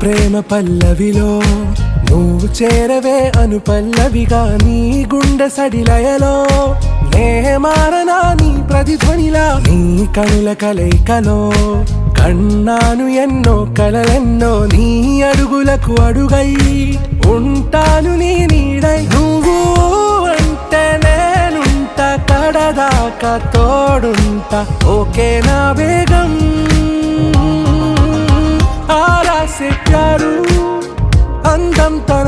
ప్రేమ పల్లవిలో నువ్వు చేరవే అను పల్లవిగా నీ గుండె సడిలయలో నే మారనా నీ ప్రతిధ్వనిలా నీ కనుల కలయికలో కన్నాను ఎన్నో కలలెన్నో నీ అడుగులకు అడుగై ఉంటాను నీ నీడై నువ్వు అంటే నేనుంట కడదాకా తోడుంటా ఓకే నా వేగం ఆరా से प्यारू అందం తన